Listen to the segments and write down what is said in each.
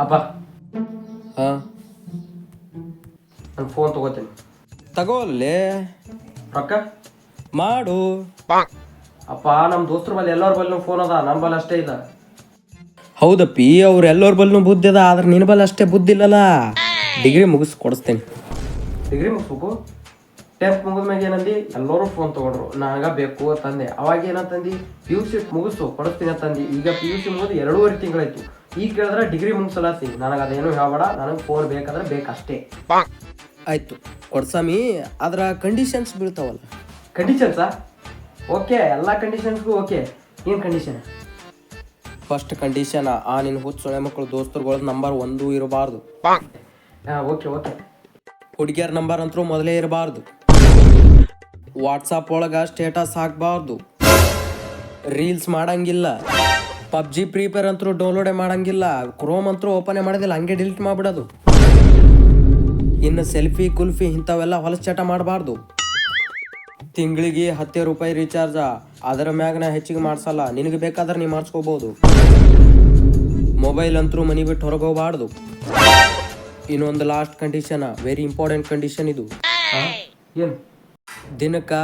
ಅಪ್ಪ ಹಾಂ ನಾನು ಫೋನ್ ತೊಗೋತೀನಿ. ತಗೋಲ್ಲೇ ರೊಕ್ಕ ಮಾಡು. ಅಪ್ಪ ನಮ್ಮ ದೋಸ್ತರ ಬಲ್ಲಿ ಎಲ್ಲರ ಬಲ್ಲಿ ಫೋನ್ ಅದ, ನಮ್ಮ ಬಲ್ಲಿ ಅಷ್ಟೇ ಇಲ್ಲ. ಹೌದಪ್ಪಿ, ಅವ್ರು ಎಲ್ಲರ ಬಲ್ಲೂ ಬುದ್ಧಿ ಅದ, ಆದ್ರೆ ನಿನ್ನ ಬಲ್ಲಿ ಅಷ್ಟೇ ಬುದ್ಧಿ ಇಲ್ಲಲ್ಲ. ಡಿಗ್ರಿ ಮುಗಿಸ್ ಕೊಡಿಸ್ತೇನೆ. ಡಿಗ್ರಿ ಮುಗಿಸ್ಬೇಕು. 10th ಮುಗಿದ್ಮ್ಯಾಗ ಏನಂದು ಎಲ್ಲರೂ ಫೋನ್ ತೊಗೊಂಡ್ರು, ನನಗೆ ಬೇಕು ಅಂತಂದೆ. ಅವಾಗ ಏನಂತಂದು PUC ಮುಗಿಸು ಕೊಡಿಸ್ತೀನಿ ಅಂತಂದು. ಈಗ PUC ಮುಗಿದು 2.5 ತಿಂಗಳಾಯ್ತು. ಈಗ ಕೇಳಿದ್ರೆ ಡಿಗ್ರಿ ಮುಗಿಸಲಾಸಿ, ನನಗೆ ಅದೇನು ಹೇಳ್ಬೇಡ, ನನಗೆ ಫೋನ್ ಬೇಕಾದ್ರೆ ಬೇಕಷ್ಟೇ. ಆಯಿತು ಕೊಡ್ಸಾಮಿ, ಅದರ ಕಂಡೀಷನ್ಸ್ ಬೀಳ್ತಾವಲ್ಲ. ಕಂಡೀಷನ್ಸಾ? ಓಕೆ, ಎಲ್ಲ ಕಂಡೀಷನ್ಸ್ಗೂ ಓಕೆ. ಏನು ಕಂಡೀಷನ್? ಫಸ್ಟ್ ಕಂಡೀಷನ್, ನಿನ್ನ ಹುಚ್ಚೊಳೆ ಮಕ್ಕಳು ದೋಸ್ತರುಗಳದ್ದು ನಂಬರ್ 1 ಇರಬಾರ್ದು. ಹಾಂ, ಓಕೆ ಓಕೆ. ಹುಡುಗಿಯರ ನಂಬರ್ ಅಂತೂ ಮೊದಲೇ ಇರಬಾರ್ದು. ವಾಟ್ಸಪ್ ಒಳಗೆ ಸ್ಟೇಟಸ್ ಹಾಕಬಾರ್ದು. ರೀಲ್ಸ್ ಮಾಡಂಗಿಲ್ಲ. PUBG ಫ್ರೀ ಫೈರ್ ಅಂತೂ ಡೌನ್ಲೋಡೇ ಮಾಡಂಗಿಲ್ಲ. ಕ್ರೋಮ್ ಅಂತೂ ಓಪನೇ ಮಾಡೋದಿಲ್ಲ, ಹಂಗೆ ಡಿಲೀಟ್ ಮಾಡಿಬಿಡೋದು. ಇನ್ನು ಸೆಲ್ಫಿ ಕುಲ್ಫಿ ಇಂಥವೆಲ್ಲ ಹೊಲಸು ಚಟ ಮಾಡಬಾರ್ದು. ತಿಂಗಳಿಗೆ 10 ರೂಪಾಯಿ ರೀಚಾರ್ಜ, ಅದರ ಮ್ಯಾಗ ನಾ ಹೆಚ್ಚಿಗೆ ಮಾಡಿಸಲ್ಲ, ನಿನಗೆ ಬೇಕಾದ್ರೆ ನೀ ಮಾಡಿಸ್ಕೋಬೋದು. ಮೊಬೈಲ್ ಅಂತೂ ಮನೆ ಬಿಟ್ಟು ಹೊರಗೆ ಹೋಗಬಾರ್ದು. ಇನ್ನೊಂದು last condition, very important condition ಇದು. ಏನು? ದಿನಕ್ಕೆ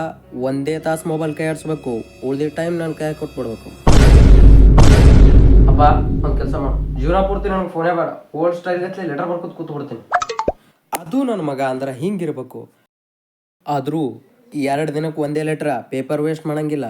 1 ತಾಸು ಮೊಬೈಲ್ ಕೈ ಆಡಿಸ್ಬೇಕು, ಉಳಿದ ಟೈಮ್ ನಾನು ಕೈ ಕೊಟ್ಬಿಡ್ಬೇಕು. ಅಪ್ಪ ಒಂದು ಕೆಲಸ ಮಾಡು, ಜೀವನ ಪೂರ್ತಿ ನನಗೆ ಫೋನೇ ಬೇಡ, ಓಲ್ಡ್ ಸ್ಟೈಲ್ ಗಟ್ಟಲೆ ಲೆಟರ್ ಬರ್ಕೊತ ಕೂತು ಬಿಡ್ತೀನಿ. ಅದು ನನ್ನ ಮಗ ಅಂದ್ರೆ ಹಿಂಗಿರ್ಬೇಕು. ಆದರೂ 2 ದಿನಕ್ಕೆ 1 ಲೆಟ್ರ, ಪೇಪರ್ ವೇಸ್ಟ್ ಮಾಡಂಗಿಲ್ಲ.